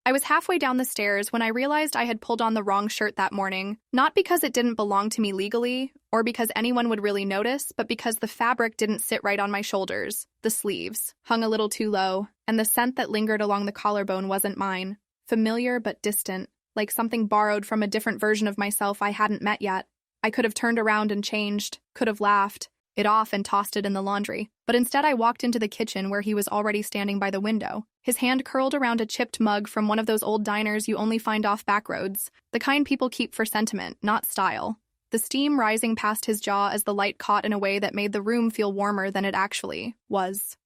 I was halfway down the stairs when I realized I had pulled on the wrong shirt that morning, not because it didn't belong to me legally, or because anyone would really notice, but because the fabric didn't sit right on my shoulders. The sleeves hung a little too low, and the scent that lingered along the collarbone wasn't mine. Familiar but distant, like something borrowed from a different version of myself I hadn't met yet. I could have turned around and changed, could have laughed it off and tossed it in the laundry. But instead I walked into the kitchen where he was already standing by the window, his hand curled around a chipped mug from one of those old diners you only find off back roads, the kind people keep for sentiment, not style. The steam rising past his jaw as the light caught in a way that made the room feel warmer than it actually was.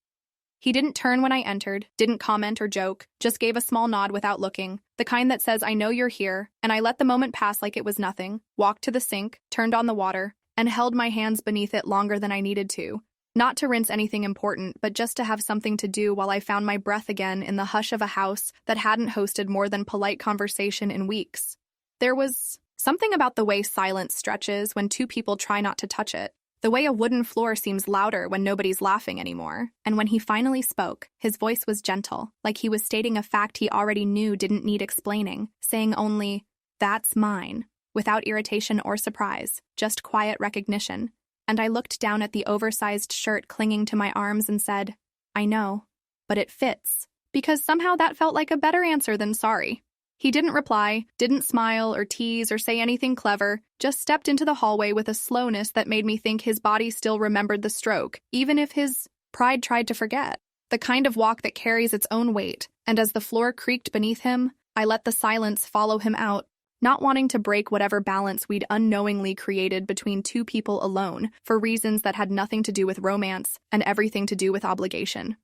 He didn't turn when I entered, didn't comment or joke, just gave a small nod without looking, the kind that says, "I know you're here," and I let the moment pass like it was nothing, walked to the sink, turned on the water, and held my hands beneath it longer than I needed to. Not to rinse anything important, but just to have something to do while I found my breath again in the hush of a house that hadn't hosted more than polite conversation in weeks. There was something about the way silence stretches when two people try not to touch it, the way a wooden floor seems louder when nobody's laughing anymore. And when he finally spoke, his voice was gentle, like he was stating a fact he already knew didn't need explaining, saying only, "That's mine," without irritation or surprise, just quiet recognition. And I looked down at the oversized shirt clinging to my arms and said, "I know, but it fits," because somehow that felt like a better answer than sorry. He didn't reply, didn't smile or tease or say anything clever, just stepped into the hallway with a slowness that made me think his body still remembered the stroke, even if his pride tried to forget. The kind of walk that carries its own weight, and as the floor creaked beneath him, I let the silence follow him out, not wanting to break whatever balance we'd unknowingly created between two people alone for reasons that had nothing to do with romance and everything to do with obligation.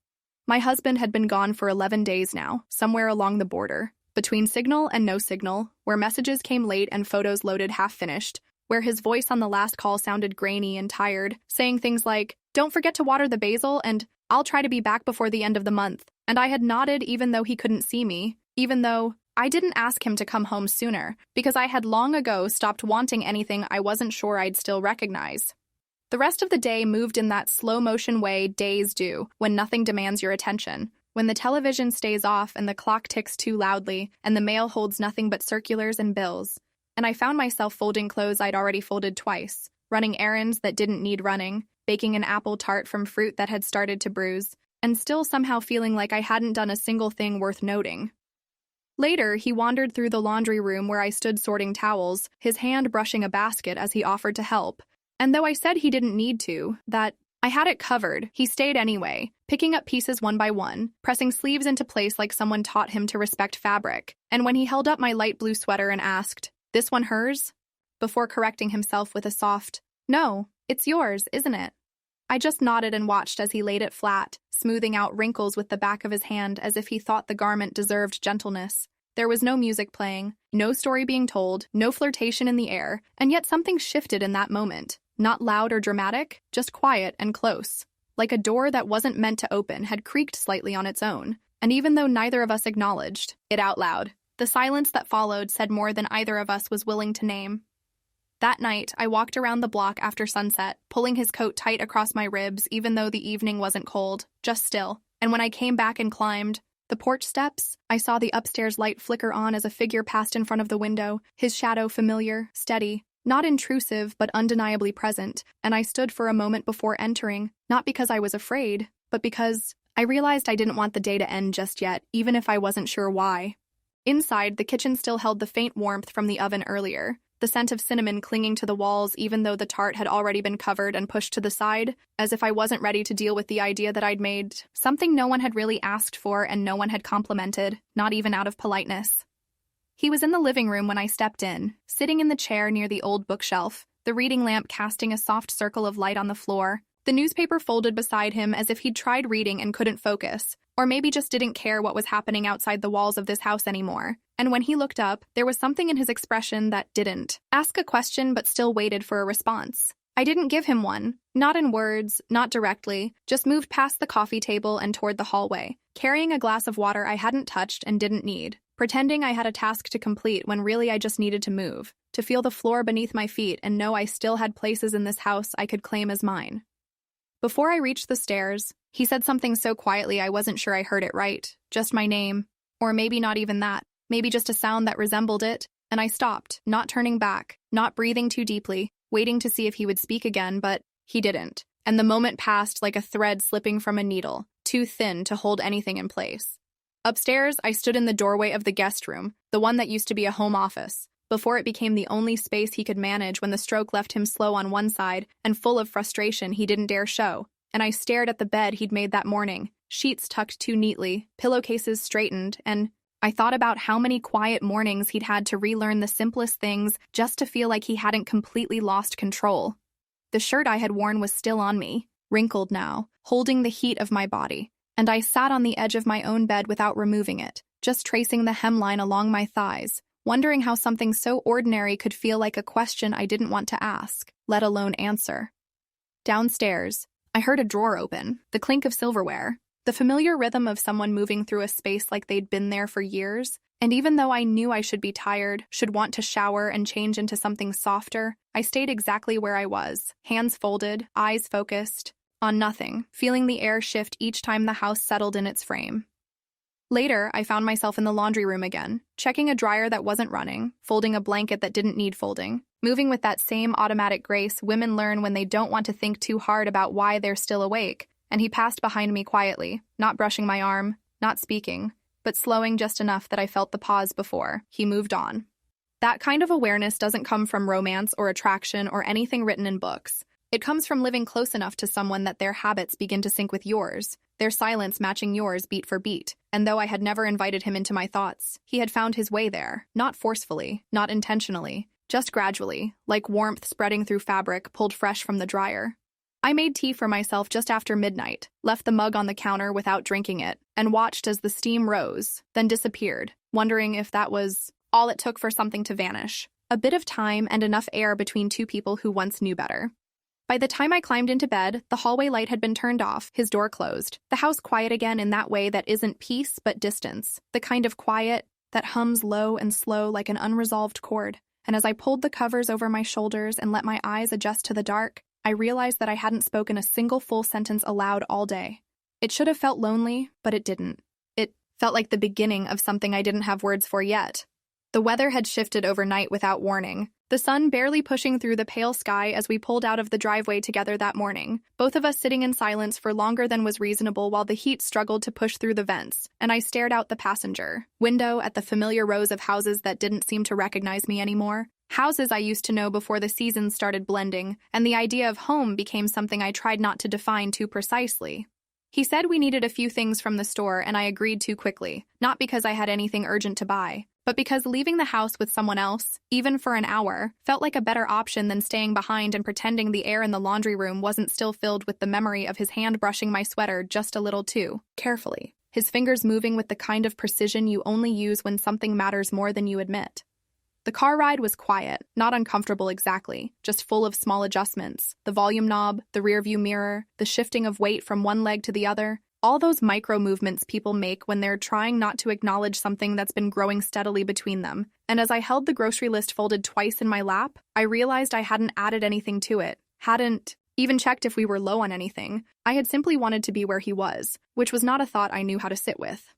My husband had been gone for 11 days now, somewhere along the border, between signal and no signal, where messages came late and photos loaded half-finished, where his voice on the last call sounded grainy and tired, saying things like, "Don't forget to water the basil," and "I'll try to be back before the end of the month." And I had nodded even though he couldn't see me, even though I didn't ask him to come home sooner, because I had long ago stopped wanting anything I wasn't sure I'd still recognize. The rest of the day moved in that slow-motion way days do, when nothing demands your attention, when the television stays off and the clock ticks too loudly and the mail holds nothing but circulars and bills. And I found myself folding clothes I'd already folded twice, running errands that didn't need running, baking an apple tart from fruit that had started to bruise, and still somehow feeling like I hadn't done a single thing worth noting. Later, he wandered through the laundry room where I stood sorting towels, his hand brushing a basket as he offered to help. And though I said he didn't need to, that I had it covered, he stayed anyway, picking up pieces one by one, pressing sleeves into place like someone taught him to respect fabric. And when he held up my light blue sweater and asked, "This one hers?" before correcting himself with a soft, "No, it's yours, isn't it?" I just nodded and watched as he laid it flat, smoothing out wrinkles with the back of his hand as if he thought the garment deserved gentleness. There was no music playing, no story being told, no flirtation in the air, and yet something shifted in that moment. Not loud or dramatic, just quiet and close. Like a door that wasn't meant to open had creaked slightly on its own, and even though neither of us acknowledged it out loud, the silence that followed said more than either of us was willing to name. That night, I walked around the block after sunset, pulling his coat tight across my ribs even though the evening wasn't cold, just still. And when I came back and climbed the porch steps, I saw the upstairs light flicker on as a figure passed in front of the window, his shadow familiar, steady, not intrusive but undeniably present, and I stood for a moment before entering, not because I was afraid, but because I realized I didn't want the day to end just yet, even if I wasn't sure why. Inside, the kitchen still held the faint warmth from the oven earlier, the scent of cinnamon clinging to the walls even though the tart had already been covered and pushed to the side, as if I wasn't ready to deal with the idea that I'd made something no one had really asked for and no one had complimented, not even out of politeness. He was in the living room when I stepped in, sitting in the chair near the old bookshelf, the reading lamp casting a soft circle of light on the floor, the newspaper folded beside him as if he'd tried reading and couldn't focus, or maybe just didn't care what was happening outside the walls of this house anymore. And when he looked up, there was something in his expression that didn't ask a question but still waited for a response. I didn't give him one, not in words, not directly, just moved past the coffee table and toward the hallway, carrying a glass of water I hadn't touched and didn't need, pretending I had a task to complete when really I just needed to move, to feel the floor beneath my feet and know I still had places in this house I could claim as mine. Before I reached the stairs, he said something so quietly I wasn't sure I heard it right, just my name, Or maybe not even that. Maybe just a sound that resembled it, and I stopped, not turning back, not breathing too deeply, waiting to see if he would speak again, but he didn't. And the moment passed like a thread slipping from a needle, too thin to hold anything in place. Upstairs, I stood in the doorway of the guest room, the one that used to be a home office, before it became the only space he could manage when the stroke left him slow on one side and full of frustration he didn't dare show. And I stared at the bed he'd made that morning, sheets tucked too neatly, pillowcases straightened, and I thought about how many quiet mornings he'd had to relearn the simplest things just to feel like he hadn't completely lost control. The shirt I had worn was still on me, wrinkled now, holding the heat of my body, and I sat on the edge of my own bed without removing it, just tracing the hemline along my thighs, wondering how something so ordinary could feel like a question I didn't want to ask, let alone answer. Downstairs, I heard a drawer open, the clink of silverware, the familiar rhythm of someone moving through a space like they'd been there for years, and even though I knew I should be tired, should want to shower and change into something softer, I stayed exactly where I was, hands folded, eyes focused, on nothing, feeling the air shift each time the house settled in its frame. Later, I found myself in the laundry room again, checking a dryer that wasn't running, folding a blanket that didn't need folding, moving with that same automatic grace women learn when they don't want to think too hard about why they're still awake, and he passed behind me quietly, not brushing my arm, not speaking, but slowing just enough that I felt the pause before he moved on. That kind of awareness doesn't come from romance or attraction or anything written in books. It comes from living close enough to someone that their habits begin to sync with yours, their silence matching yours beat for beat. And though I had never invited him into my thoughts, he had found his way there, not forcefully, not intentionally, just gradually, like warmth spreading through fabric pulled fresh from the dryer. I made tea for myself just after midnight, left the mug on the counter without drinking it, and watched as the steam rose, then disappeared, wondering if that was all it took for something to vanish. A bit of time and enough air between two people who once knew better. By the time I climbed into bed, the hallway light had been turned off, his door closed, the house quiet again in that way that isn't peace but distance, the kind of quiet that hums low and slow like an unresolved chord. And as I pulled the covers over my shoulders and let my eyes adjust to the dark, I realized that I hadn't spoken a single full sentence aloud all day. It should have felt lonely, but it didn't. It felt like the beginning of something I didn't have words for yet. The weather had shifted overnight without warning, the sun barely pushing through the pale sky as we pulled out of the driveway together that morning, both of us sitting in silence for longer than was reasonable while the heat struggled to push through the vents, and I stared out the passenger window at the familiar rows of houses that didn't seem to recognize me anymore. Houses I used to know before the seasons started blending, and the idea of home became something I tried not to define too precisely. He said we needed a few things from the store, and I agreed too quickly, not because I had anything urgent to buy, but because leaving the house with someone else, even for an hour, felt like a better option than staying behind and pretending the air in the laundry room wasn't still filled with the memory of his hand brushing my sweater just a little too carefully, his fingers moving with the kind of precision you only use when something matters more than you admit. The car ride was quiet, not uncomfortable exactly, just full of small adjustments. The volume knob, the rearview mirror, the shifting of weight from one leg to the other, all those micro movements people make when they're trying not to acknowledge something that's been growing steadily between them. And as I held the grocery list folded twice in my lap, I realized I hadn't added anything to it, hadn't even checked if we were low on anything. I had simply wanted to be where he was, which was not a thought I knew how to sit with.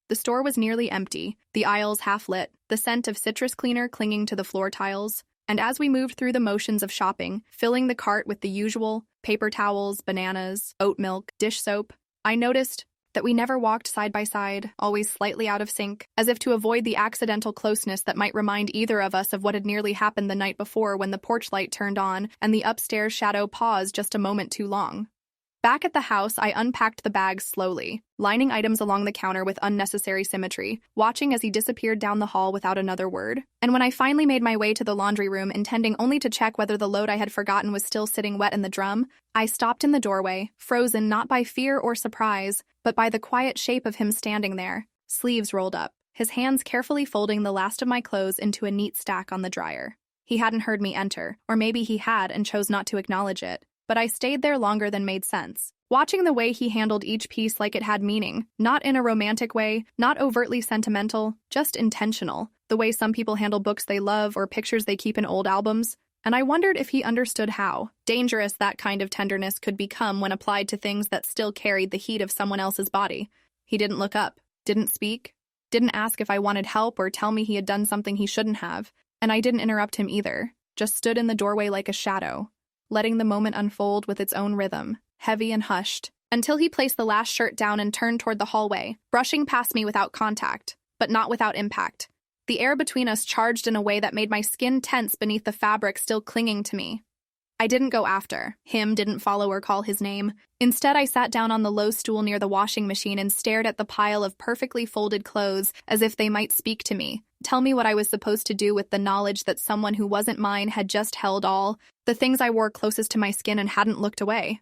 The store was nearly empty, the aisles half-lit, the scent of citrus cleaner clinging to the floor tiles, and as we moved through the motions of shopping, filling the cart with the usual paper towels, bananas, oat milk, dish soap, I noticed that we never walked side by side, always slightly out of sync, as if to avoid the accidental closeness that might remind either of us of what had nearly happened the night before when the porch light turned on and the upstairs shadow paused just a moment too long. Back at the house, I unpacked the bags slowly, lining items along the counter with unnecessary symmetry, watching as he disappeared down the hall without another word. And when I finally made my way to the laundry room, intending only to check whether the load I had forgotten was still sitting wet in the drum, I stopped in the doorway, frozen not by fear or surprise, but by the quiet shape of him standing there, sleeves rolled up, his hands carefully folding the last of my clothes into a neat stack on the dryer. He hadn't heard me enter, or maybe he had and chose not to acknowledge it. But I stayed there longer than made sense, watching the way he handled each piece like it had meaning, not in a romantic way, not overtly sentimental, just intentional, the way some people handle books they love or pictures they keep in old albums. And I wondered if he understood how dangerous that kind of tenderness could become when applied to things that still carried the heat of someone else's body. He didn't look up, didn't speak, didn't ask if I wanted help or tell me he had done something he shouldn't have, and I didn't interrupt him either, just stood in the doorway like a shadow, letting the moment unfold with its own rhythm, heavy and hushed, until he placed the last shirt down and turned toward the hallway, brushing past me without contact, but not without impact. The air between us charged in a way that made my skin tense beneath the fabric still clinging to me. I didn't go after him, didn't follow or call his name. Instead, I sat down on the low stool near the washing machine and stared at the pile of perfectly folded clothes as if they might speak to me, tell me what I was supposed to do with the knowledge that someone who wasn't mine had just held all the things I wore closest to my skin and hadn't looked away.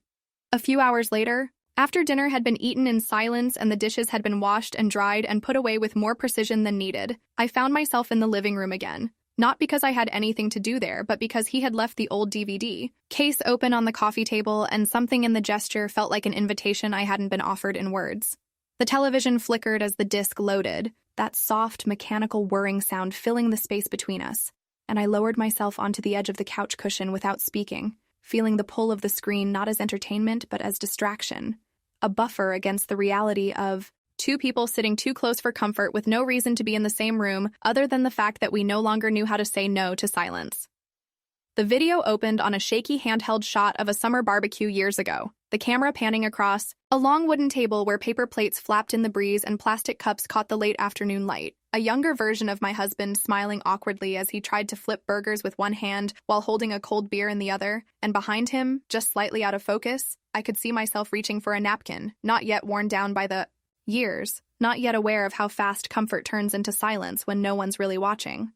A few hours later, after dinner had been eaten in silence and the dishes had been washed and dried and put away with more precision than needed, I found myself in the living room again. Not because I had anything to do there, but because he had left the old DVD case open on the coffee table, and something in the gesture felt like an invitation I hadn't been offered in words. The television flickered as the disc loaded, that soft, mechanical whirring sound filling the space between us, and I lowered myself onto the edge of the couch cushion without speaking, feeling the pull of the screen not as entertainment but as distraction, a buffer against the reality of two people sitting too close for comfort with no reason to be in the same room other than the fact that we no longer knew how to say no to silence. The video opened on a shaky handheld shot of a summer barbecue years ago, the camera panning across a long wooden table where paper plates flapped in the breeze and plastic cups caught the late afternoon light. A younger version of my husband smiling awkwardly as he tried to flip burgers with one hand while holding a cold beer in the other, and behind him, just slightly out of focus, I could see myself reaching for a napkin, not yet worn down by the years, not yet aware of how fast comfort turns into silence when no one's really watching.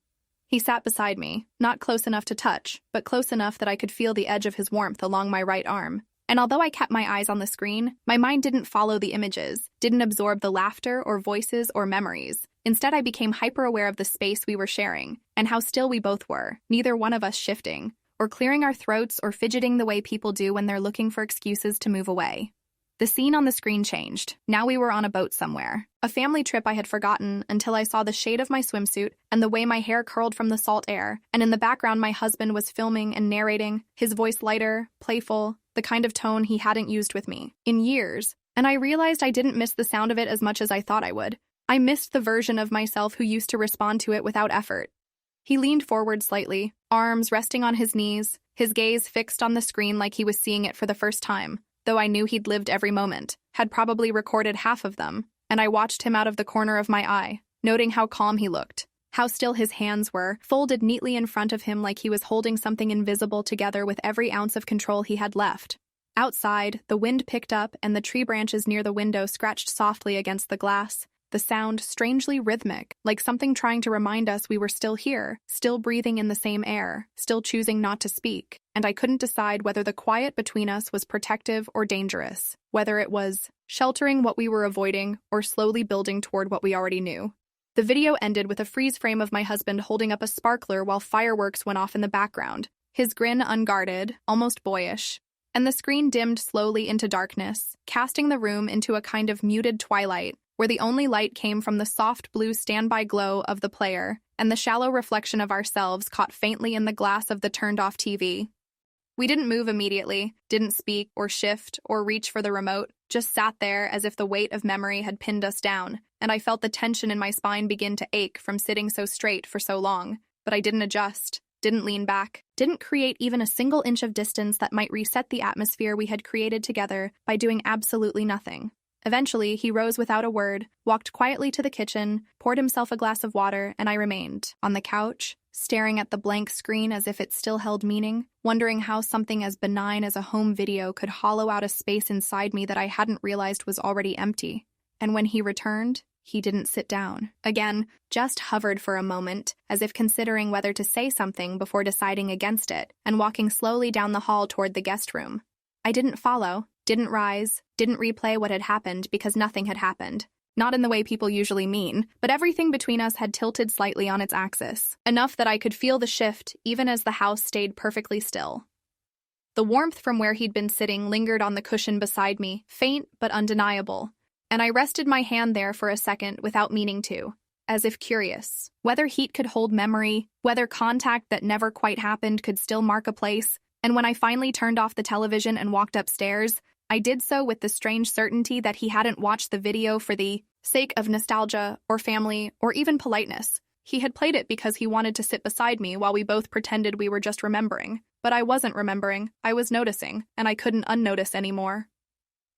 He sat beside me, not close enough to touch, but close enough that I could feel the edge of his warmth along my right arm. And although I kept my eyes on the screen, my mind didn't follow the images, didn't absorb the laughter or voices or memories. Instead, I became hyper-aware of the space we were sharing, and how still we both were, neither one of us shifting, or clearing our throats or fidgeting the way people do when they're looking for excuses to move away. The scene on the screen changed. Now we were on a boat somewhere. A family trip I had forgotten until I saw the shade of my swimsuit and the way my hair curled from the salt air, and in the background my husband was filming and narrating, his voice lighter, playful, the kind of tone he hadn't used with me in years, and I realized I didn't miss the sound of it as much as I thought I would. I missed the version of myself who used to respond to it without effort. He leaned forward slightly, arms resting on his knees, his gaze fixed on the screen like he was seeing it for the first time. Though I knew he'd lived every moment, had probably recorded half of them, and I watched him out of the corner of my eye, noting how calm he looked, how still his hands were, folded neatly in front of him like he was holding something invisible together with every ounce of control he had left. Outside, the wind picked up and the tree branches near the window scratched softly against the glass, the sound strangely rhythmic, like something trying to remind us we were still here, still breathing in the same air, still choosing not to speak. And I couldn't decide whether the quiet between us was protective or dangerous, whether it was sheltering what we were avoiding or slowly building toward what we already knew. The video ended with a freeze frame of my husband holding up a sparkler while fireworks went off in the background, his grin unguarded, almost boyish, and the screen dimmed slowly into darkness, casting the room into a kind of muted twilight, where the only light came from the soft blue standby glow of the player and the shallow reflection of ourselves caught faintly in the glass of the turned-off TV. We didn't move immediately, didn't speak or shift or reach for the remote, just sat there as if the weight of memory had pinned us down, and I felt the tension in my spine begin to ache from sitting so straight for so long. But I didn't adjust, didn't lean back, didn't create even a single inch of distance that might reset the atmosphere we had created together by doing absolutely nothing. Eventually, he rose without a word, walked quietly to the kitchen, poured himself a glass of water, and I remained, on the couch, staring at the blank screen as if it still held meaning, wondering how something as benign as a home video could hollow out a space inside me that I hadn't realized was already empty. And when he returned, he didn't sit down. Again, just hovered for a moment, as if considering whether to say something before deciding against it, and walking slowly down the hall toward the guest room. I didn't follow, didn't rise, didn't replay what had happened because nothing had happened. Not in the way people usually mean, but everything between us had tilted slightly on its axis, enough that I could feel the shift even as the house stayed perfectly still. The warmth from where he'd been sitting lingered on the cushion beside me, faint but undeniable, and I rested my hand there for a second without meaning to, as if curious, whether heat could hold memory, whether contact that never quite happened could still mark a place, and when I finally turned off the television and walked upstairs, I did so with the strange certainty that he hadn't watched the video for the sake of nostalgia or family or even politeness. He had played it because he wanted to sit beside me while we both pretended we were just remembering. But I wasn't remembering, I was noticing, and I couldn't unnotice anymore.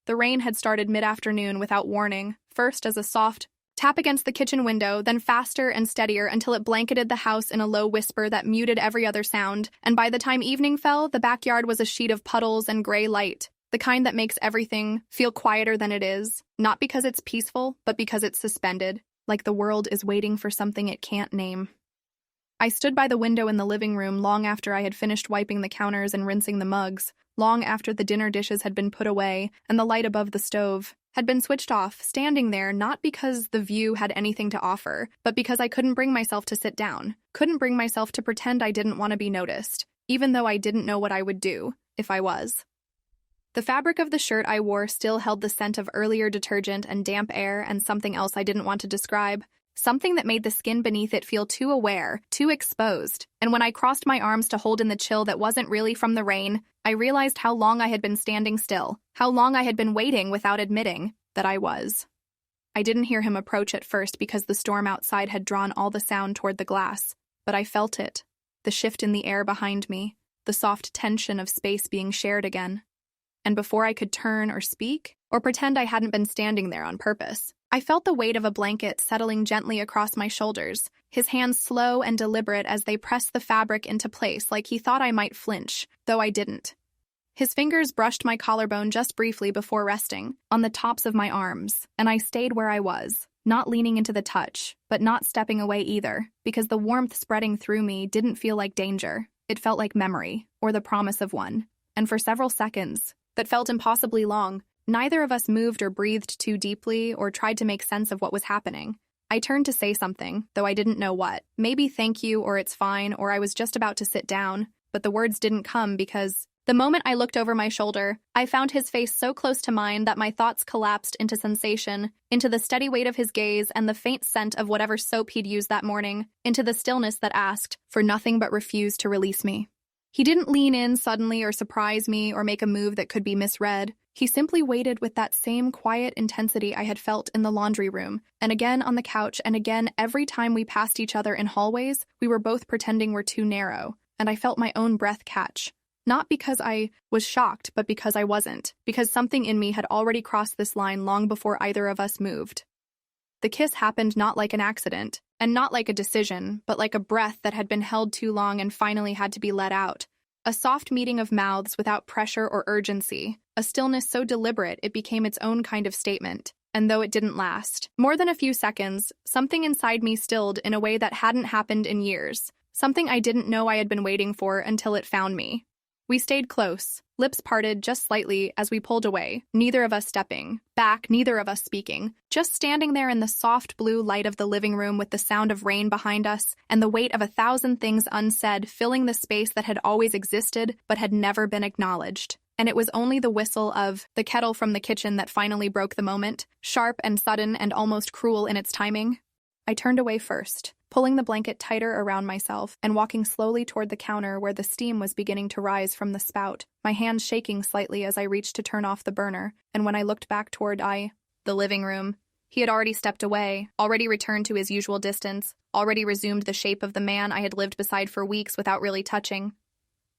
The rain had started mid-afternoon without warning, first as a soft tap against the kitchen window, then faster and steadier until it blanketed the house in a low whisper that muted every other sound, and by the time evening fell, the backyard was a sheet of puddles and gray light, the kind that makes everything feel quieter than it is, not because it's peaceful, but because it's suspended, like the world is waiting for something it can't name. I stood by the window in the living room long after I had finished wiping the counters and rinsing the mugs, long after the dinner dishes had been put away and the light above the stove had been switched off, standing there not because the view had anything to offer, but because I couldn't bring myself to sit down, couldn't bring myself to pretend I didn't want to be noticed, even though I didn't know what I would do if I was. The fabric of the shirt I wore still held the scent of earlier detergent and damp air and something else I didn't want to describe, something that made the skin beneath it feel too aware, too exposed, and when I crossed my arms to hold in the chill that wasn't really from the rain, I realized how long I had been standing still, how long I had been waiting without admitting that I was. I didn't hear him approach at first because the storm outside had drawn all the sound toward the glass, but I felt it, the shift in the air behind me, the soft tension of space being shared again. And before I could turn or speak, or pretend I hadn't been standing there on purpose, I felt the weight of a blanket settling gently across my shoulders, his hands slow and deliberate as they pressed the fabric into place like he thought I might flinch, though I didn't. His fingers brushed my collarbone just briefly before resting, on the tops of my arms, and I stayed where I was, not leaning into the touch, but not stepping away either, because the warmth spreading through me didn't feel like danger. It felt like memory, or the promise of one. And for several seconds, that felt impossibly long, neither of us moved or breathed too deeply or tried to make sense of what was happening. I turned to say something, though I didn't know what. Maybe thank you, or it's fine, or I was just about to sit down, but the words didn't come because the moment I looked over my shoulder, I found his face so close to mine that my thoughts collapsed into sensation, into the steady weight of his gaze and the faint scent of whatever soap he'd used that morning, into the stillness that asked for nothing but refused to release me. He didn't lean in suddenly or surprise me or make a move that could be misread. He simply waited with that same quiet intensity I had felt in the laundry room, and again on the couch, and again every time we passed each other in hallways, we were both pretending we're too narrow, and I felt my own breath catch. Not because I was shocked, but because I wasn't, because something in me had already crossed this line long before either of us moved. The kiss happened not like an accident, and not like a decision, but like a breath that had been held too long and finally had to be let out. A soft meeting of mouths without pressure or urgency, a stillness so deliberate it became its own kind of statement. And though it didn't last more than a few seconds, something inside me stilled in a way that hadn't happened in years, something I didn't know I had been waiting for until it found me. We stayed close, lips parted just slightly as we pulled away, neither of us stepping back, neither of us speaking, just standing there in the soft blue light of the living room with the sound of rain behind us and the weight of 1,000 things unsaid filling the space that had always existed but had never been acknowledged. And it was only the whistle of the kettle from the kitchen that finally broke the moment, sharp and sudden and almost cruel in its timing. I turned away first, pulling the blanket tighter around myself and walking slowly toward the counter where the steam was beginning to rise from the spout, my hands shaking slightly as I reached to turn off the burner, and when I looked back toward the living room, he had already stepped away, already returned to his usual distance, already resumed the shape of the man I had lived beside for weeks without really touching.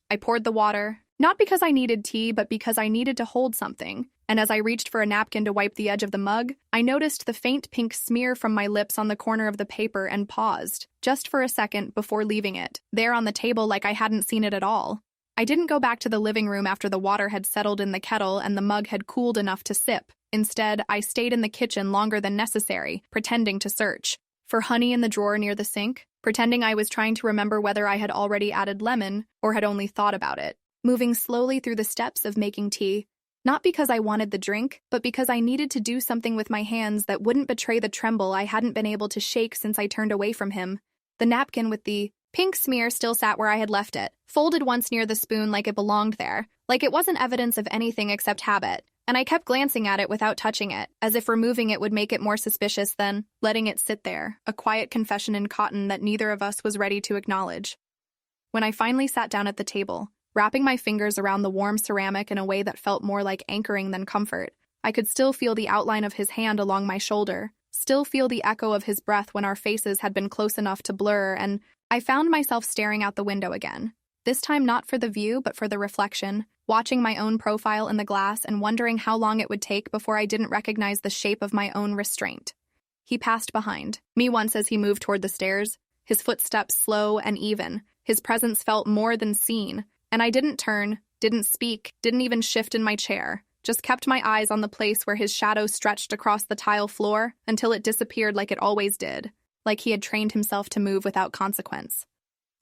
I poured the water, not because I needed tea, but because I needed to hold something, and as I reached for a napkin to wipe the edge of the mug, I noticed the faint pink smear from my lips on the corner of the paper and paused, just for a second before leaving it, there on the table like I hadn't seen it at all. I didn't go back to the living room after the water had settled in the kettle and the mug had cooled enough to sip. Instead, I stayed in the kitchen longer than necessary, pretending to search for honey in the drawer near the sink, pretending I was trying to remember whether I had already added lemon or had only thought about it, moving slowly through the steps of making tea. Not because I wanted the drink, but because I needed to do something with my hands that wouldn't betray the tremble I hadn't been able to shake since I turned away from him. The napkin with the pink smear still sat where I had left it, folded once near the spoon like it belonged there, like it wasn't evidence of anything except habit, and I kept glancing at it without touching it, as if removing it would make it more suspicious than letting it sit there, a quiet confession in cotton that neither of us was ready to acknowledge. When I finally sat down at the table, wrapping my fingers around the warm ceramic in a way that felt more like anchoring than comfort. I could still feel the outline of his hand along my shoulder, still feel the echo of his breath when our faces had been close enough to blur, and I found myself staring out the window again. This time not for the view, but for the reflection, watching my own profile in the glass and wondering how long it would take before I didn't recognize the shape of my own restraint. He passed behind me once as he moved toward the stairs, his footsteps slow and even. His presence felt more than seen, and I didn't turn, didn't speak, didn't even shift in my chair, just kept my eyes on the place where his shadow stretched across the tile floor until it disappeared like it always did, like he had trained himself to move without consequence.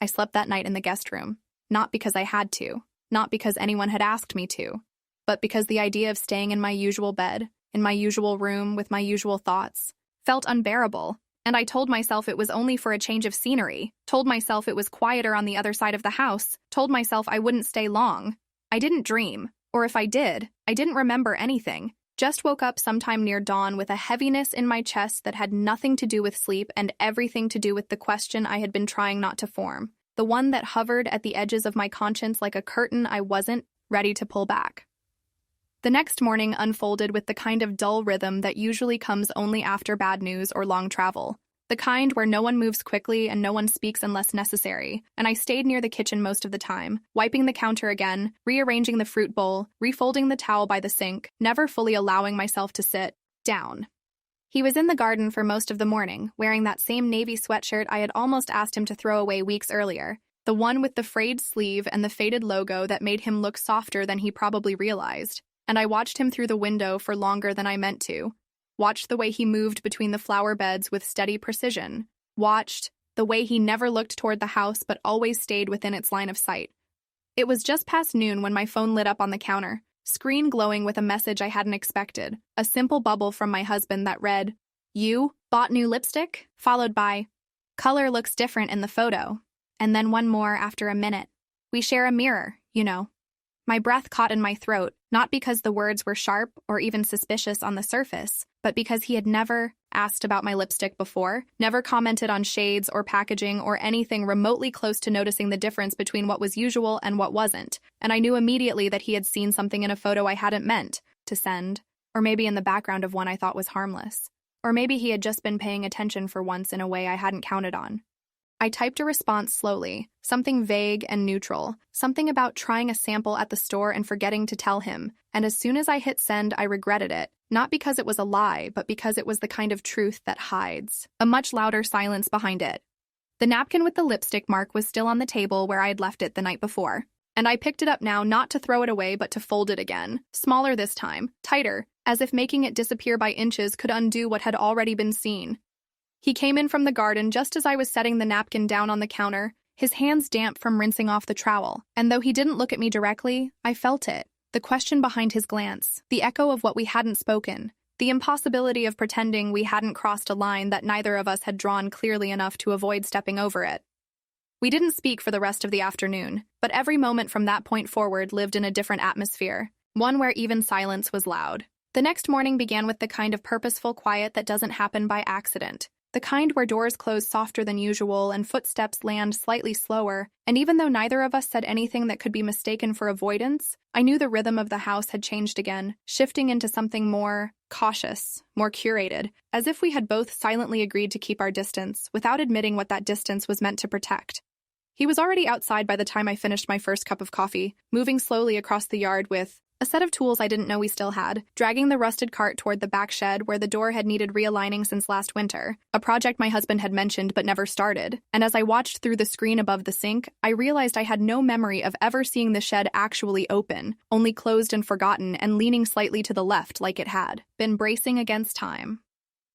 I slept that night in the guest room, not because I had to, not because anyone had asked me to, but because the idea of staying in my usual bed, in my usual room with my usual thoughts, felt unbearable, and I told myself it was only for a change of scenery, told myself it was quieter on the other side of the house, told myself I wouldn't stay long. I didn't dream, or if I did, I didn't remember anything, just woke up sometime near dawn with a heaviness in my chest that had nothing to do with sleep and everything to do with the question I had been trying not to form, the one that hovered at the edges of my conscience like a curtain I wasn't ready to pull back. The next morning unfolded with the kind of dull rhythm that usually comes only after bad news or long travel, the kind where no one moves quickly and no one speaks unless necessary, and I stayed near the kitchen most of the time, wiping the counter again, rearranging the fruit bowl, refolding the towel by the sink, never fully allowing myself to sit down. He was in the garden for most of the morning, wearing that same navy sweatshirt I had almost asked him to throw away weeks earlier, the one with the frayed sleeve and the faded logo that made him look softer than he probably realized. And I watched him through the window for longer than I meant to, watched the way he moved between the flower beds with steady precision, watched the way he never looked toward the house but always stayed within its line of sight. It was just past noon when my phone lit up on the counter, screen glowing with a message I hadn't expected, a simple bubble from my husband that read, "You bought new lipstick?" followed by, "Color looks different in the photo," and then one more after a minute. "We share a mirror, you know." My breath caught in my throat, not because the words were sharp or even suspicious on the surface, but because he had never asked about my lipstick before, never commented on shades or packaging or anything remotely close to noticing the difference between what was usual and what wasn't, and I knew immediately that he had seen something in a photo I hadn't meant to send, or maybe in the background of one I thought was harmless, or maybe he had just been paying attention for once in a way I hadn't counted on. I typed a response slowly, something vague and neutral, something about trying a sample at the store and forgetting to tell him, and as soon as I hit send, I regretted it, not because it was a lie, but because it was the kind of truth that hides a much louder silence behind it. The napkin with the lipstick mark was still on the table where I had left it the night before, and I picked it up now not to throw it away but to fold it again, smaller this time, tighter, as if making it disappear by inches could undo what had already been seen. He came in from the garden just as I was setting the napkin down on the counter, his hands damp from rinsing off the trowel, and though he didn't look at me directly, I felt it, the question behind his glance, the echo of what we hadn't spoken, the impossibility of pretending we hadn't crossed a line that neither of us had drawn clearly enough to avoid stepping over it. We didn't speak for the rest of the afternoon, but every moment from that point forward lived in a different atmosphere, one where even silence was loud. The next morning began with the kind of purposeful quiet that doesn't happen by accident. The kind where doors close softer than usual and footsteps land slightly slower, and even though neither of us said anything that could be mistaken for avoidance, I knew the rhythm of the house had changed again, shifting into something more cautious, more curated, as if we had both silently agreed to keep our distance, without admitting what that distance was meant to protect. He was already outside by the time I finished my first cup of coffee, moving slowly across the yard with a set of tools I didn't know we still had, dragging the rusted cart toward the back shed where the door had needed realigning since last winter, a project my husband had mentioned but never started, and as I watched through the screen above the sink, I realized I had no memory of ever seeing the shed actually open, only closed and forgotten and leaning slightly to the left like it had been bracing against time.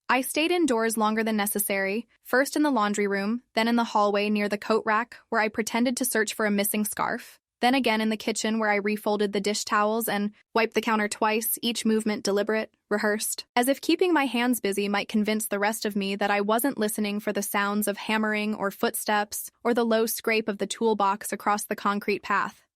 I stayed indoors longer than necessary, first in the laundry room, then in the hallway near the coat rack where I pretended to search for a missing scarf, then again in the kitchen where I refolded the dish towels and wiped the counter twice, each movement deliberate, rehearsed, as if keeping my hands busy might convince the rest of me that I wasn't listening for the sounds of hammering or footsteps or the low scrape of the toolbox across the concrete path.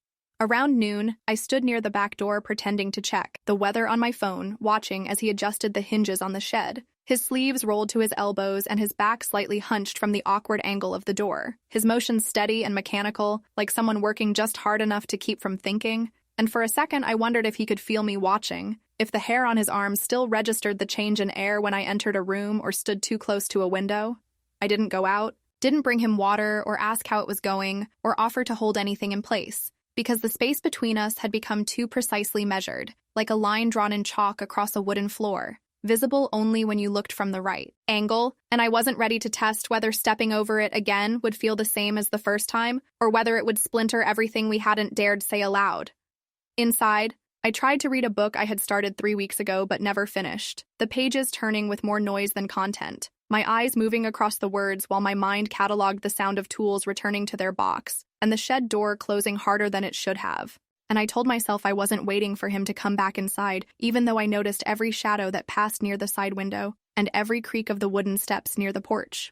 Around noon, I stood near the back door pretending to check the weather on my phone, watching as he adjusted the hinges on the shed, His sleeves rolled to his elbows and his back slightly hunched from the awkward angle of the door. His motions steady and mechanical, like someone working just hard enough to keep from thinking. And for a second, I wondered if he could feel me watching, if the hair on his arms still registered the change in air when I entered a room or stood too close to a window. I didn't go out, didn't bring him water or ask how it was going, or offer to hold anything in place, because the space between us had become too precisely measured, like a line drawn in chalk across a wooden floor, visible only when you looked from the right angle, and I wasn't ready to test whether stepping over it again would feel the same as the first time, or whether it would splinter everything we hadn't dared say aloud. Inside, I tried to read a book I had started 3 weeks ago but never finished, the pages turning with more noise than content, my eyes moving across the words while my mind cataloged the sound of tools returning to their box, and the shed door closing harder than it should have. And I told myself I wasn't waiting for him to come back inside, even though I noticed every shadow that passed near the side window and every creak of the wooden steps near the porch.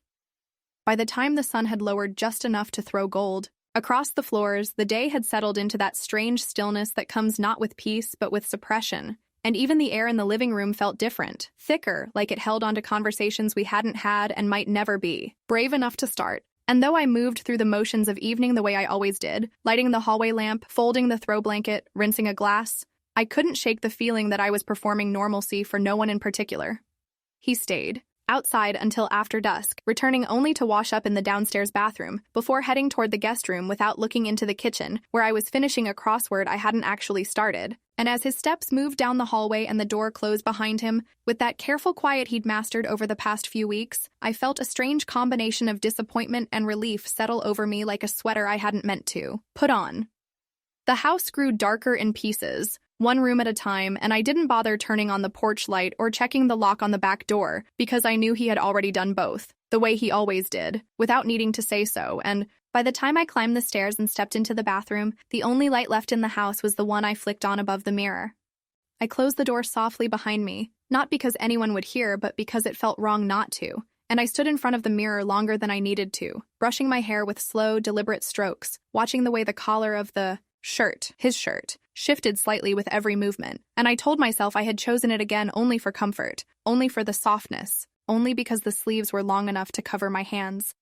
By the time the sun had lowered just enough to throw gold across the floors, the day had settled into that strange stillness that comes not with peace but with suppression, and even the air in the living room felt different, thicker, like it held onto conversations we hadn't had and might never be brave enough to start. And though I moved through the motions of evening the way I always did, lighting the hallway lamp, folding the throw blanket, rinsing a glass, I couldn't shake the feeling that I was performing normalcy for no one in particular. He stayed outside until after dusk, returning only to wash up in the downstairs bathroom, before heading toward the guest room without looking into the kitchen, where I was finishing a crossword I hadn't actually started. And as his steps moved down the hallway and the door closed behind him, with that careful quiet he'd mastered over the past few weeks, I felt a strange combination of disappointment and relief settle over me like a sweater I hadn't meant to put on. The house grew darker in pieces, one room at a time, and I didn't bother turning on the porch light or checking the lock on the back door, because I knew he had already done both, the way he always did, without needing to say so, and by the time I climbed the stairs and stepped into the bathroom, the only light left in the house was the one I flicked on above the mirror. I closed the door softly behind me, not because anyone would hear, but because it felt wrong not to, and I stood in front of the mirror longer than I needed to, brushing my hair with slow, deliberate strokes, watching the way the collar of the his shirt, shifted slightly with every movement, and I told myself I had chosen it again only for comfort, only for the softness, only because the sleeves were long enough to cover my hands.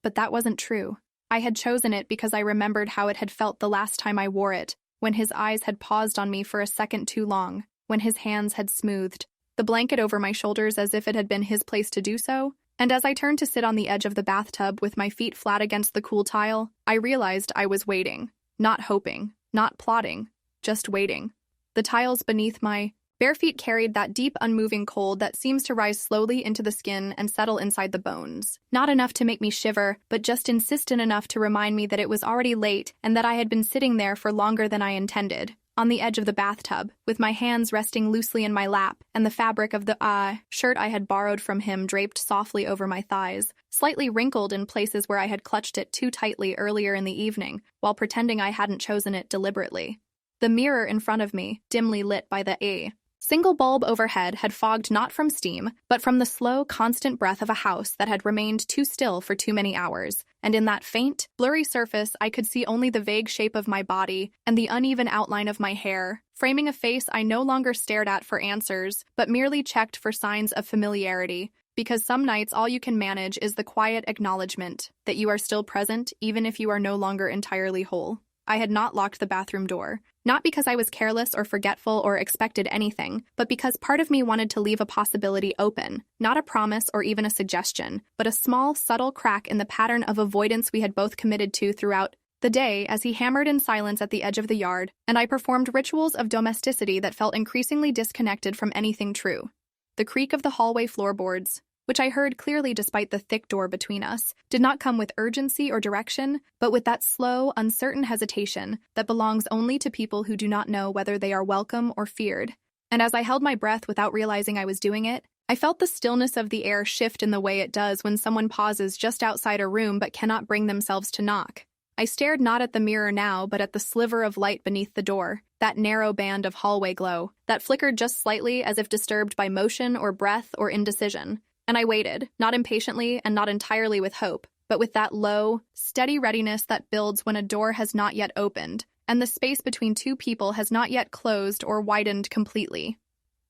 But that wasn't true. I had chosen it because I remembered how it had felt the last time I wore it, when his eyes had paused on me for a second too long, when his hands had smoothed the blanket over my shoulders as if it had been his place to do so, and as I turned to sit on the edge of the bathtub with my feet flat against the cool tile, I realized I was waiting. Not hoping, not plotting, just waiting. The tiles beneath my bare feet carried that deep, unmoving cold that seems to rise slowly into the skin and settle inside the bones. Not enough to make me shiver, but just insistent enough to remind me that it was already late and that I had been sitting there for longer than I intended, on the edge of the bathtub, with my hands resting loosely in my lap and the fabric of the shirt I had borrowed from him draped softly over my thighs, slightly wrinkled in places where I had clutched it too tightly earlier in the evening, while pretending I hadn't chosen it deliberately. The mirror in front of me, dimly lit by the single bulb overhead, had fogged not from steam, but from the slow, constant breath of a house that had remained too still for too many hours, and in that faint, blurry surface I could see only the vague shape of my body and the uneven outline of my hair, framing a face I no longer stared at for answers, but merely checked for signs of familiarity, because some nights all you can manage is the quiet acknowledgement that you are still present even if you are no longer entirely whole. I had not locked the bathroom door, not because I was careless or forgetful or expected anything, but because part of me wanted to leave a possibility open, not a promise or even a suggestion, but a small, subtle crack in the pattern of avoidance we had both committed to throughout the day as he hammered in silence at the edge of the yard, and I performed rituals of domesticity that felt increasingly disconnected from anything true. The creak of the hallway floorboards, which I heard clearly despite the thick door between us, did not come with urgency or direction, but with that slow, uncertain hesitation that belongs only to people who do not know whether they are welcome or feared. And as I held my breath without realizing I was doing it, I felt the stillness of the air shift in the way it does when someone pauses just outside a room but cannot bring themselves to knock. I stared not at the mirror now, but at the sliver of light beneath the door, that narrow band of hallway glow, that flickered just slightly as if disturbed by motion or breath or indecision. And I waited, not impatiently and not entirely with hope, but with that low, steady readiness that builds when a door has not yet opened, and the space between two people has not yet closed or widened completely.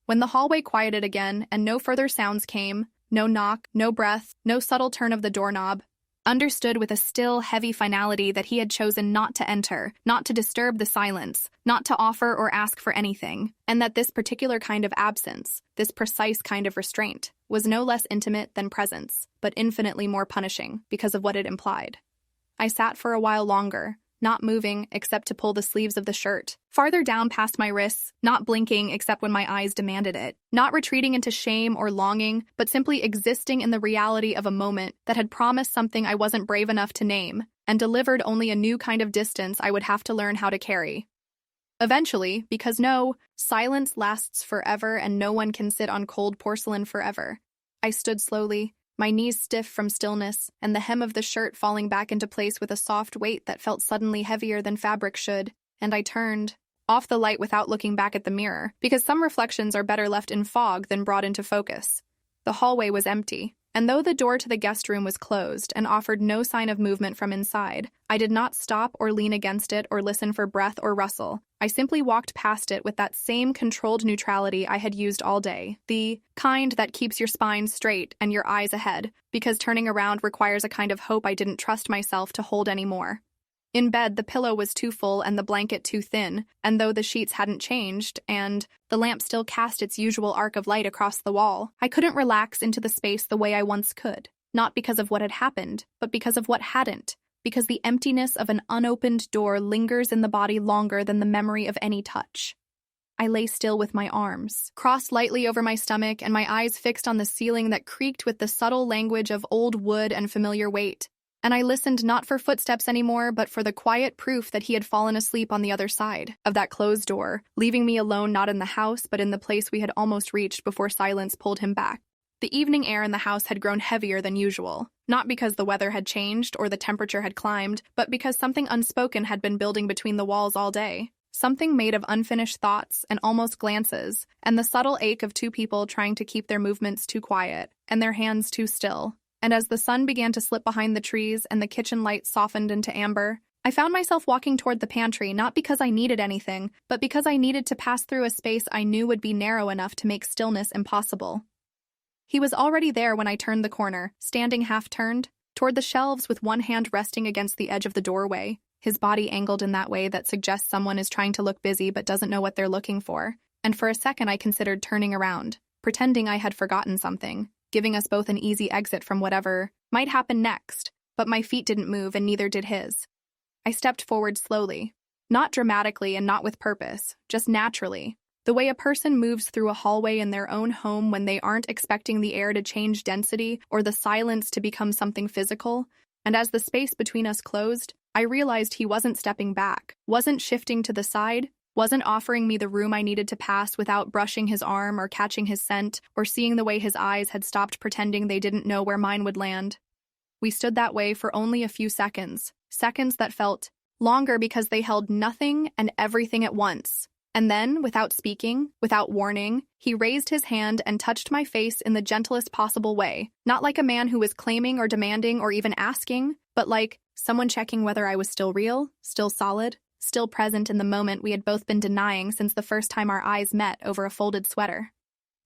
When the hallway quieted again and no further sounds came, no knock, no breath, no subtle turn of the doorknob, understood with a still, heavy finality that he had chosen not to enter, not to disturb the silence, not to offer or ask for anything, and that this particular kind of absence, this precise kind of restraint, was no less intimate than presence, but infinitely more punishing because of what it implied. I sat for a while longer, not moving except to pull the sleeves of the shirt, farther down past my wrists, not blinking except when my eyes demanded it, not retreating into shame or longing, but simply existing in the reality of a moment that had promised something I wasn't brave enough to name, and delivered only a new kind of distance I would have to learn how to carry. Eventually, because no, silence lasts forever and no one can sit on cold porcelain forever, I stood slowly, my knees stiff from stillness, and the hem of the shirt falling back into place with a soft weight that felt suddenly heavier than fabric should, and I turned, off the light without looking back at the mirror, because some reflections are better left in fog than brought into focus. The hallway was empty, and though the door to the guest room was closed and offered no sign of movement from inside, I did not stop or lean against it or listen for breath or rustle. I simply walked past it with that same controlled neutrality I had used all day, the kind that keeps your spine straight and your eyes ahead, because turning around requires a kind of hope I didn't trust myself to hold anymore. In bed, the pillow was too full and the blanket too thin, and though the sheets hadn't changed, and the lamp still cast its usual arc of light across the wall, I couldn't relax into the space the way I once could, not because of what had happened, but because of what hadn't, because the emptiness of an unopened door lingers in the body longer than the memory of any touch. I lay still with my arms, crossed lightly over my stomach, and my eyes fixed on the ceiling that creaked with the subtle language of old wood and familiar weight. And I listened not for footsteps anymore, but for the quiet proof that he had fallen asleep on the other side of that closed door, leaving me alone not in the house, but in the place we had almost reached before silence pulled him back. The evening air in the house had grown heavier than usual, not because the weather had changed or the temperature had climbed, but because something unspoken had been building between the walls all day. Something made of unfinished thoughts and almost glances, and the subtle ache of two people trying to keep their movements too quiet, and their hands too still. And as the sun began to slip behind the trees and the kitchen light softened into amber, I found myself walking toward the pantry not because I needed anything, but because I needed to pass through a space I knew would be narrow enough to make stillness impossible. He was already there when I turned the corner, standing half-turned, toward the shelves with one hand resting against the edge of the doorway, his body angled in that way that suggests someone is trying to look busy but doesn't know what they're looking for. And for a second I considered turning around, pretending I had forgotten something, giving us both an easy exit from whatever might happen next, but my feet didn't move and neither did his. I stepped forward slowly, not dramatically and not with purpose, just naturally, the way a person moves through a hallway in their own home when they aren't expecting the air to change density or the silence to become something physical, and as the space between us closed, I realized he wasn't stepping back, wasn't shifting to the side, wasn't offering me the room I needed to pass without brushing his arm or catching his scent or seeing the way his eyes had stopped pretending they didn't know where mine would land. We stood that way for only a few seconds, seconds that felt longer because they held nothing and everything at once. And then, without speaking, without warning, he raised his hand and touched my face in the gentlest possible way, not like a man who was claiming or demanding or even asking, but like someone checking whether I was still real, still solid, still present in the moment we had both been denying since the first time our eyes met over a folded sweater.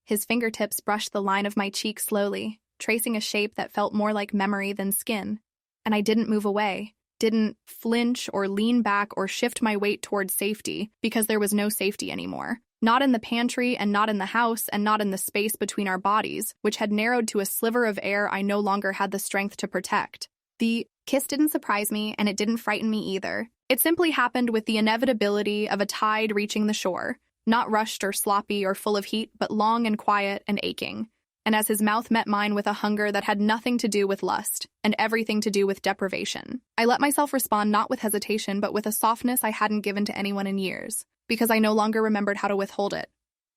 His fingertips brushed the line of my cheek slowly, tracing a shape that felt more like memory than skin. And I didn't move away, didn't flinch or lean back or shift my weight towards safety, because there was no safety anymore. Not in the pantry and not in the house and not in the space between our bodies, which had narrowed to a sliver of air I no longer had the strength to protect. The kiss didn't surprise me and it didn't frighten me either. It simply happened with the inevitability of a tide reaching the shore, not rushed or sloppy or full of heat, but long and quiet and aching. And as his mouth met mine with a hunger that had nothing to do with lust and everything to do with deprivation, I let myself respond not with hesitation but with a softness I hadn't given to anyone in years, because I no longer remembered how to withhold it.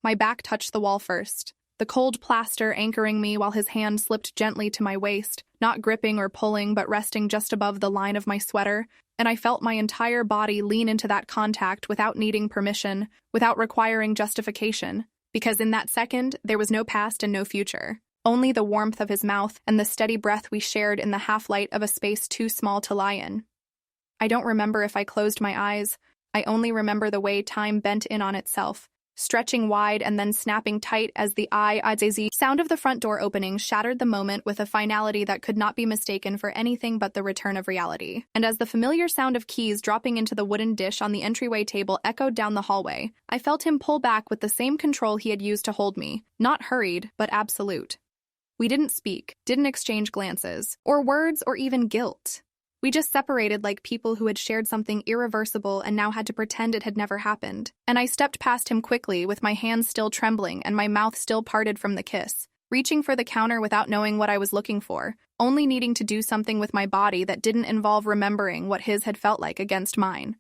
My back touched the wall first, the cold plaster anchoring me while his hand slipped gently to my waist, not gripping or pulling but resting just above the line of my sweater, and I felt my entire body lean into that contact without needing permission, without requiring justification, because in that second there was no past and no future, only the warmth of his mouth and the steady breath we shared in the half-light of a space too small to lie in. I don't remember if I closed my eyes, I only remember the way time bent in on itself, stretching wide and then snapping tight as the sound of the front door opening shattered the moment with a finality that could not be mistaken for anything but the return of reality. And as the familiar sound of keys dropping into the wooden dish on the entryway table echoed down the hallway, I felt him pull back with the same control he had used to hold me, not hurried, but absolute. We didn't speak, didn't exchange glances, or words, or even guilt. We just separated like people who had shared something irreversible and now had to pretend it had never happened. And I stepped past him quickly, with my hands still trembling and my mouth still parted from the kiss, reaching for the counter without knowing what I was looking for, only needing to do something with my body that didn't involve remembering what his had felt like against mine.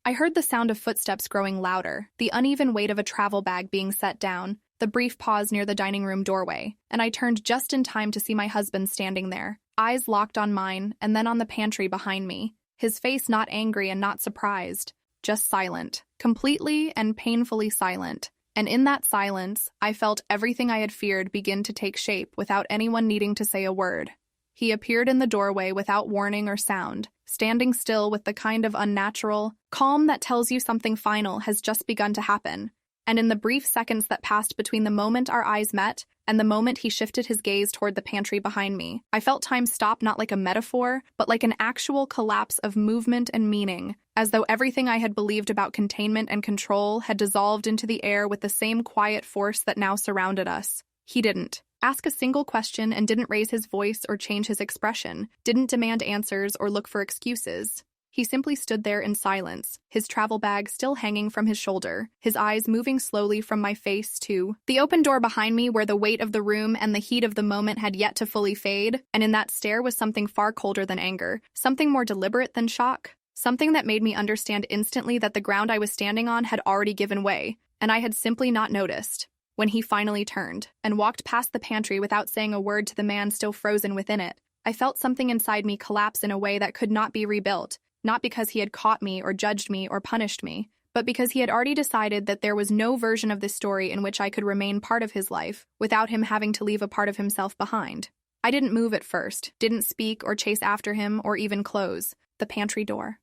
I heard the sound of footsteps growing louder, the uneven weight of a travel bag being set down, the brief pause near the dining room doorway, and I turned just in time to see my husband standing there, eyes locked on mine and then on the pantry behind me, his face not angry and not surprised, just silent, completely and painfully silent. And in that silence, I felt everything I had feared begin to take shape without anyone needing to say a word. He appeared in the doorway without warning or sound, standing still with the kind of unnatural calm that tells you something final has just begun to happen. And in the brief seconds that passed between the moment our eyes met and the moment he shifted his gaze toward the pantry behind me, I felt time stop not like a metaphor, but like an actual collapse of movement and meaning, as though everything I had believed about containment and control had dissolved into the air with the same quiet force that now surrounded us. He didn't ask a single question and didn't raise his voice or change his expression, didn't demand answers or look for excuses. He simply stood there in silence, his travel bag still hanging from his shoulder, his eyes moving slowly from my face to the open door behind me where the weight of the room and the heat of the moment had yet to fully fade, and in that stare was something far colder than anger, something more deliberate than shock, something that made me understand instantly that the ground I was standing on had already given way, and I had simply not noticed. When he finally turned and walked past the pantry without saying a word to the man still frozen within it, I felt something inside me collapse in a way that could not be rebuilt. Not because he had caught me or judged me or punished me, but because he had already decided that there was no version of this story in which I could remain part of his life without him having to leave a part of himself behind. I didn't move at first, didn't speak or chase after him or even close the pantry door.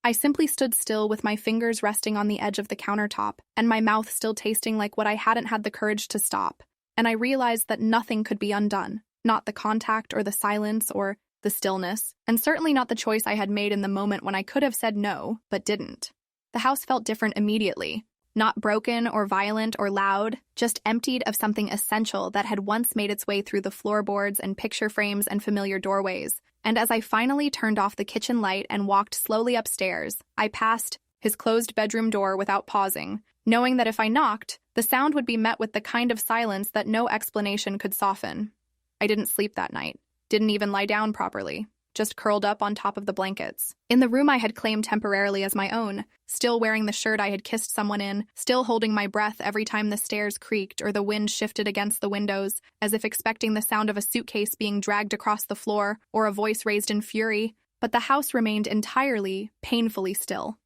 I simply stood still with my fingers resting on the edge of the countertop and my mouth still tasting like what I hadn't had the courage to stop. And I realized that nothing could be undone, not the contact or the silence or the stillness, and certainly not the choice I had made in the moment when I could have said no, but didn't. The house felt different immediately. Not broken or violent or loud, just emptied of something essential that had once made its way through the floorboards and picture frames and familiar doorways. And as I finally turned off the kitchen light and walked slowly upstairs, I passed his closed bedroom door without pausing, knowing that if I knocked, the sound would be met with the kind of silence that no explanation could soften. I didn't sleep that night. Didn't even lie down properly, just curled up on top of the blankets. In the room I had claimed temporarily as my own, still wearing the shirt I had kissed someone in, still holding my breath every time the stairs creaked or the wind shifted against the windows, as if expecting the sound of a suitcase being dragged across the floor or a voice raised in fury, but the house remained entirely, painfully still.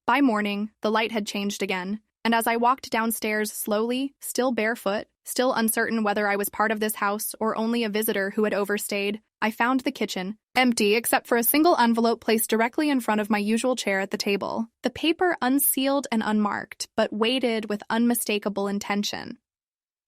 By morning, the light had changed again, and as I walked downstairs slowly, still barefoot, still uncertain whether I was part of this house or only a visitor who had overstayed, I found the kitchen, empty except for a single envelope placed directly in front of my usual chair at the table, the paper unsealed and unmarked, but weighted with unmistakable intention.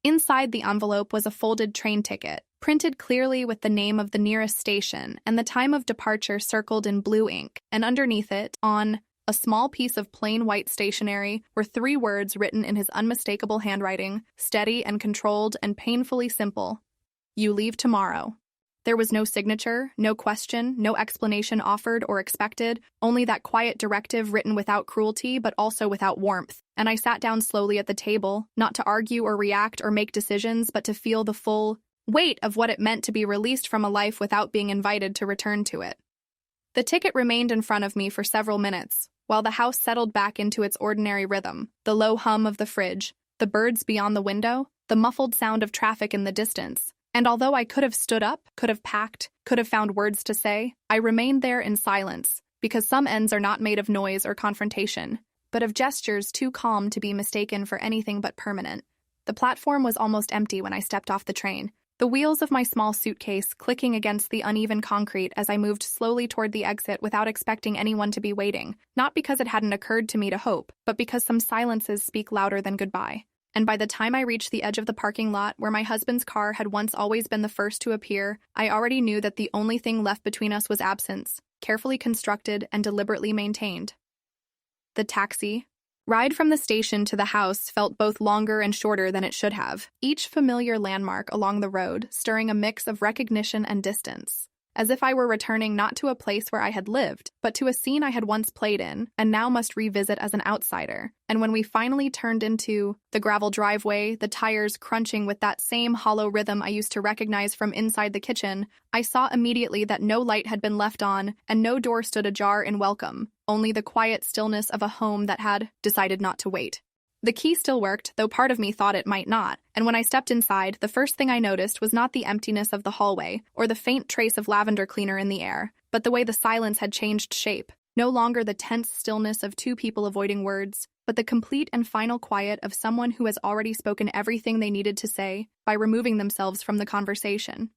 Inside the envelope was a folded train ticket, printed clearly with the name of the nearest station and the time of departure circled in blue ink, and underneath it, on a small piece of plain white stationery, were 3 words written in his unmistakable handwriting, steady and controlled and painfully simple. You leave tomorrow. There was no signature, no question, no explanation offered or expected, only that quiet directive written without cruelty but also without warmth. And I sat down slowly at the table, not to argue or react or make decisions, but to feel the full weight of what it meant to be released from a life without being invited to return to it. The ticket remained in front of me for several minutes, while the house settled back into its ordinary rhythm, the low hum of the fridge, the birds beyond the window, the muffled sound of traffic in the distance. And although I could have stood up, could have packed, could have found words to say, I remained there in silence, because some ends are not made of noise or confrontation, but of gestures too calm to be mistaken for anything but permanent. The platform was almost empty when I stepped off the train, the wheels of my small suitcase clicking against the uneven concrete as I moved slowly toward the exit without expecting anyone to be waiting, not because it hadn't occurred to me to hope, but because some silences speak louder than goodbye. And by the time I reached the edge of the parking lot where my husband's car had once always been the first to appear, I already knew that the only thing left between us was absence, carefully constructed and deliberately maintained. The taxi ride from the station to the house felt both longer and shorter than it should have, each familiar landmark along the road stirring a mix of recognition and distance, as if I were returning not to a place where I had lived, but to a scene I had once played in and now must revisit as an outsider. And when we finally turned into the gravel driveway, the tires crunching with that same hollow rhythm I used to recognize from inside the kitchen, I saw immediately that no light had been left on and no door stood ajar in welcome, only the quiet stillness of a home that had decided not to wait. The key still worked, though part of me thought it might not, and when I stepped inside, the first thing I noticed was not the emptiness of the hallway or the faint trace of lavender cleaner in the air, but the way the silence had changed shape. No longer the tense stillness of two people avoiding words, but the complete and final quiet of someone who has already spoken everything they needed to say by removing themselves from the conversation.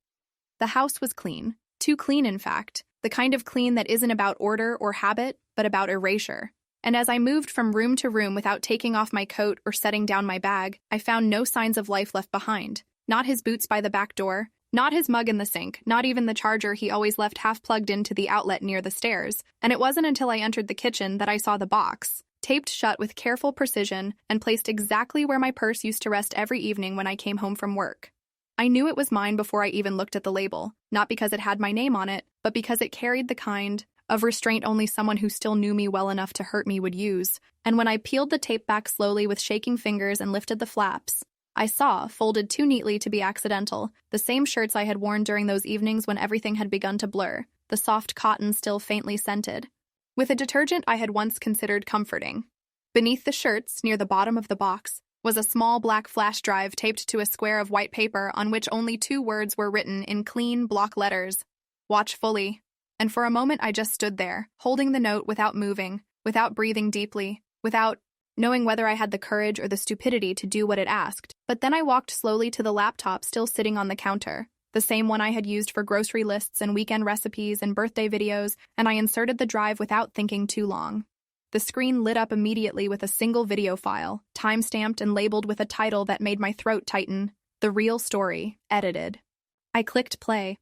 The house was clean. Too clean, in fact. The kind of clean that isn't about order or habit, but about erasure. And as I moved from room to room without taking off my coat or setting down my bag, I found no signs of life left behind. Not his boots by the back door, not his mug in the sink, not even the charger he always left half plugged into the outlet near the stairs. And it wasn't until I entered the kitchen that I saw the box, taped shut with careful precision and placed exactly where my purse used to rest every evening when I came home from work. I knew it was mine before I even looked at the label, not because it had my name on it, but because it carried the kind of restraint only someone who still knew me well enough to hurt me would use. And when I peeled the tape back slowly with shaking fingers and lifted the flaps, I saw, folded too neatly to be accidental, the same shirts I had worn during those evenings when everything had begun to blur, the soft cotton still faintly scented, with a detergent I had once considered comforting. Beneath the shirts, near the bottom of the box, was a small black flash drive taped to a square of white paper on which only 2 words were written in clean block letters: "Watch fully." And for a moment I just stood there, holding the note without moving, without breathing deeply, without knowing whether I had the courage or the stupidity to do what it asked. But then I walked slowly to the laptop still sitting on the counter, the same one I had used for grocery lists and weekend recipes and birthday videos, and I inserted the drive without thinking too long. The screen lit up immediately with a single video file, time-stamped and labeled with a title that made my throat tighten: "The Real Story, Edited." I clicked play.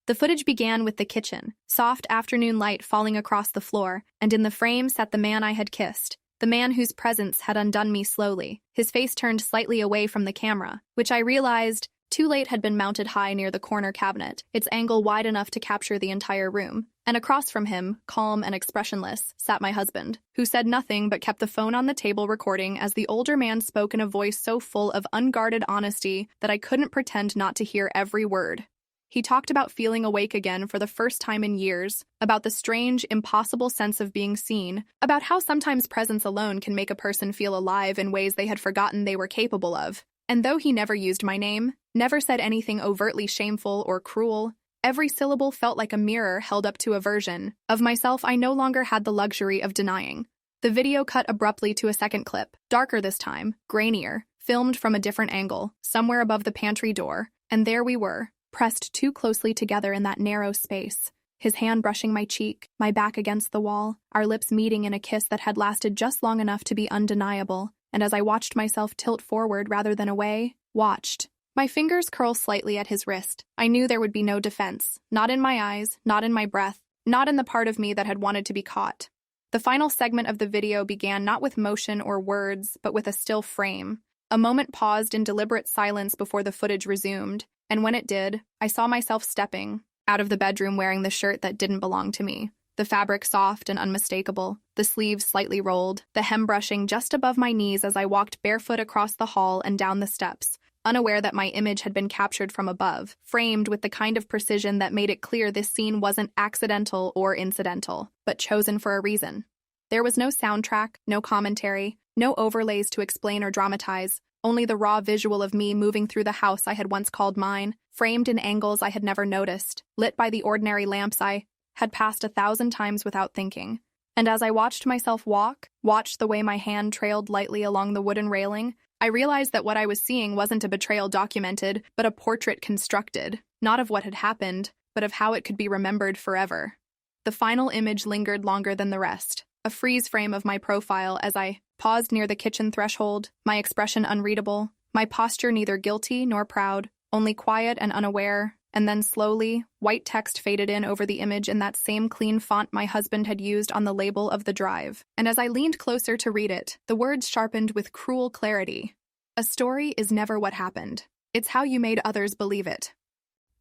The footage began with the kitchen, soft afternoon light falling across the floor, and in the frame sat the man I had kissed, the man whose presence had undone me slowly, his face turned slightly away from the camera, which I realized too late had been mounted high near the corner cabinet, its angle wide enough to capture the entire room. And across from him, calm and expressionless, sat my husband, who said nothing but kept the phone on the table recording as the older man spoke in a voice so full of unguarded honesty that I couldn't pretend not to hear every word. He talked about feeling awake again for the first time in years, about the strange, impossible sense of being seen, about how sometimes presence alone can make a person feel alive in ways they had forgotten they were capable of. And though he never used my name, never said anything overtly shameful or cruel, every syllable felt like a mirror held up to a version of myself I no longer had the luxury of denying. The video cut abruptly to a second clip, darker this time, grainier, filmed from a different angle, somewhere above the pantry door, and there we were, pressed too closely together in that narrow space, his hand brushing my cheek, my back against the wall, our lips meeting in a kiss that had lasted just long enough to be undeniable, and as I watched myself tilt forward rather than away, watched, my fingers curl slightly at his wrist, I knew there would be no defense, not in my eyes, not in my breath, not in the part of me that had wanted to be caught. The final segment of the video began not with motion or words, but with a still frame. A moment paused in deliberate silence before the footage resumed, and when it did, I saw myself stepping out of the bedroom wearing the shirt that didn't belong to me, the fabric soft and unmistakable, the sleeves slightly rolled, the hem brushing just above my knees as I walked barefoot across the hall and down the steps, unaware that my image had been captured from above, framed with the kind of precision that made it clear this scene wasn't accidental or incidental, but chosen for a reason. There was no soundtrack, no commentary, no overlays to explain or dramatize, only the raw visual of me moving through the house I had once called mine, framed in angles I had never noticed, lit by the ordinary lamps I had passed 1,000 times without thinking. And as I watched myself walk, watched the way my hand trailed lightly along the wooden railing, I realized that what I was seeing wasn't a betrayal documented, but a portrait constructed, not of what had happened, but of how it could be remembered forever. The final image lingered longer than the rest, a freeze frame of my profile as I paused near the kitchen threshold, my expression unreadable, my posture neither guilty nor proud, only quiet and unaware, and then slowly, white text faded in over the image in that same clean font my husband had used on the label of the drive. And as I leaned closer to read it, the words sharpened with cruel clarity. A story is never what happened. It's how you made others believe it.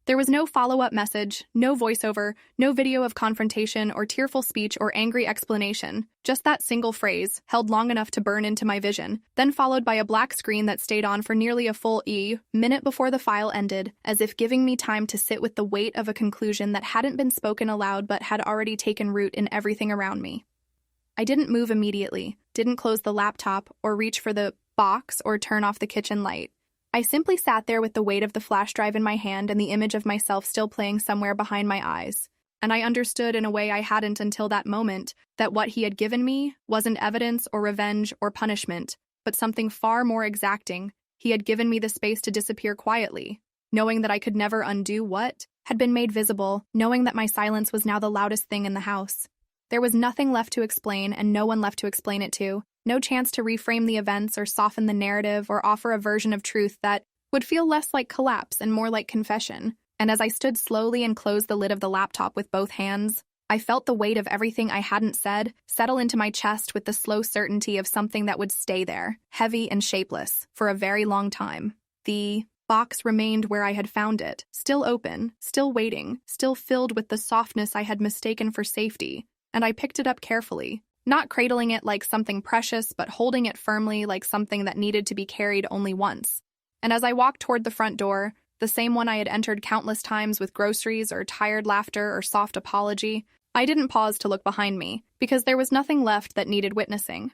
There was no follow-up message, no voiceover, no video of confrontation or tearful speech or angry explanation, just that single phrase, held long enough to burn into my vision, then followed by a black screen that stayed on for nearly a full minute before the file ended, as if giving me time to sit with the weight of a conclusion that hadn't been spoken aloud but had already taken root in everything around me. I didn't move immediately, didn't close the laptop or reach for the box or turn off the kitchen light. I simply sat there with the weight of the flash drive in my hand and the image of myself still playing somewhere behind my eyes. And I understood in a way I hadn't until that moment that what he had given me wasn't evidence or revenge or punishment, but something far more exacting. He had given me the space to disappear quietly, knowing that I could never undo what had been made visible, knowing that my silence was now the loudest thing in the house. There was nothing left to explain and no one left to explain it to. No chance to reframe the events or soften the narrative or offer a version of truth that would feel less like collapse and more like confession. And as I stood slowly and closed the lid of the laptop with both hands, I felt the weight of everything I hadn't said settle into my chest with the slow certainty of something that would stay there, heavy and shapeless, for a very long time. The box remained where I had found it, still open, still waiting, still filled with the softness I had mistaken for safety, and I picked it up carefully. Not cradling it like something precious, but holding it firmly like something that needed to be carried only once. And as I walked toward the front door, the same one I had entered countless times with groceries or tired laughter or soft apology, I didn't pause to look behind me, because there was nothing left that needed witnessing.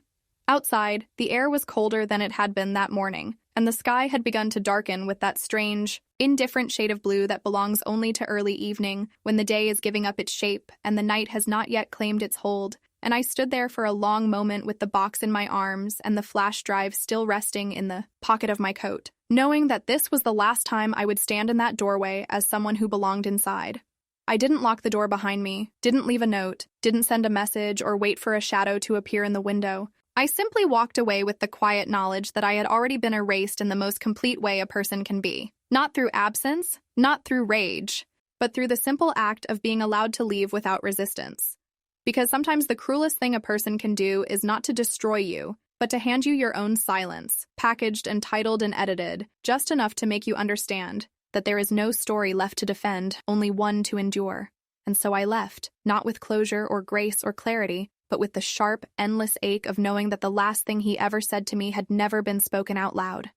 Outside, the air was colder than it had been that morning, and the sky had begun to darken with that strange, indifferent shade of blue that belongs only to early evening, when the day is giving up its shape and the night has not yet claimed its hold. And I stood there for a long moment with the box in my arms and the flash drive still resting in the pocket of my coat, knowing that this was the last time I would stand in that doorway as someone who belonged inside. I didn't lock the door behind me, didn't leave a note, didn't send a message or wait for a shadow to appear in the window. I simply walked away with the quiet knowledge that I had already been erased in the most complete way a person can be. Not through absence, not through rage, but through the simple act of being allowed to leave without resistance. Because sometimes the cruelest thing a person can do is not to destroy you, but to hand you your own silence, packaged and titled and edited, just enough to make you understand that there is no story left to defend, only one to endure. And so I left, not with closure or grace or clarity, but with the sharp, endless ache of knowing that the last thing he ever said to me had never been spoken out loud.